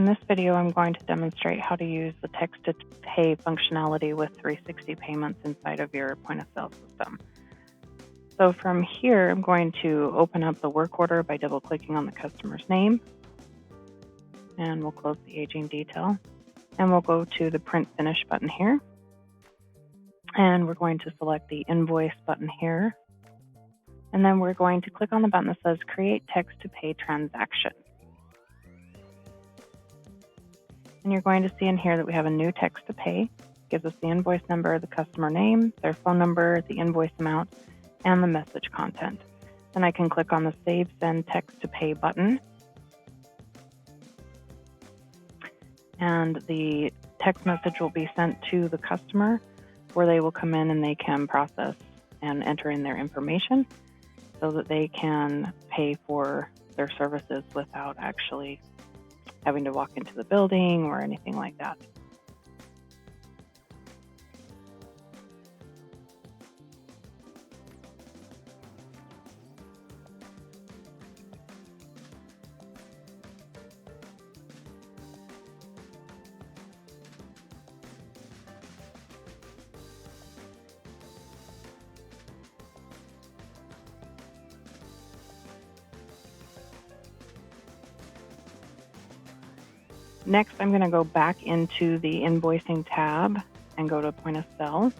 this video, I'm going to demonstrate how to use the text-to-pay functionality with 360 payments inside of your point-of-sale system. So from here, I'm going to open up the work order by double-clicking on the customer's name. And we'll close the aging detail. And we'll go to the Print Finish button here. And we're going to select the Invoice button here. And then we're going to click on the button that says Create Text-to-Pay Transaction. And you're going to see in here that we have a new text to pay. It gives us the invoice number, the customer name, their phone number, the invoice amount, and the message content. Then I can click on the Save Send Text to Pay button. And the text message will be sent to the customer, where they will come in and they can process and enter in their information so that they can pay for their services without actually having to walk into the building or anything like that. Next, I'm going to go back into the invoicing tab and go to point of sale.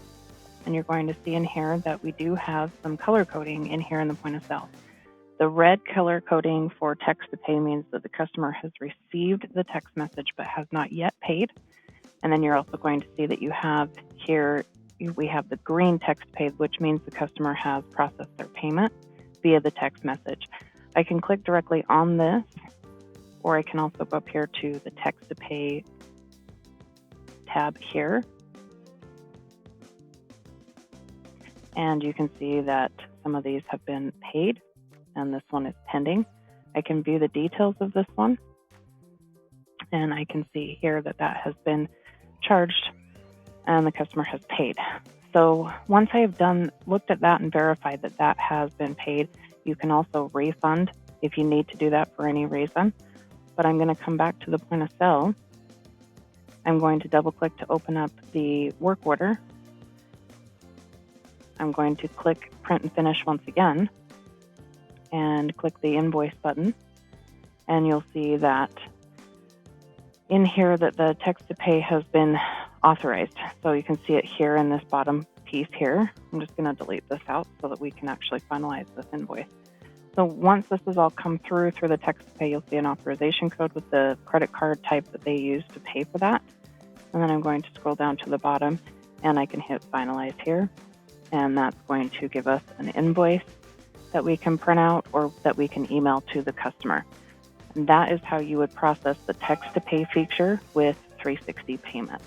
And you're going to see in here that we do have some color coding in here in the point of sale. The red color coding for text to pay means that the customer has received the text message but has not yet paid. And then you're also going to see that you have here, we have the green text paid, which means the customer has processed their payment via the text message. I can click directly on this, or I can also go up here to the text to pay tab here. And you can see that some of these have been paid and this one is pending. I can view the details of this one and I can see here that that has been charged and the customer has paid. So once I have looked at that and verified that that has been paid, you can also refund if you need to do that for any reason. But I'm going to come back to the point of sale. I'm going to double click to open up the work order. I'm going to click Print and Finish once again and click the Invoice button. And you'll see that in here that the text to pay has been authorized. So you can see it here in this bottom piece here. I'm just going to delete this out so that we can actually finalize this invoice. So once this has all come through the text to pay, you'll see an authorization code with the credit card type that they use to pay for that. And then I'm going to scroll down to the bottom and I can hit finalize here. And that's going to give us an invoice that we can print out or that we can email to the customer. And that is how you would process the text to pay feature with 360 payments.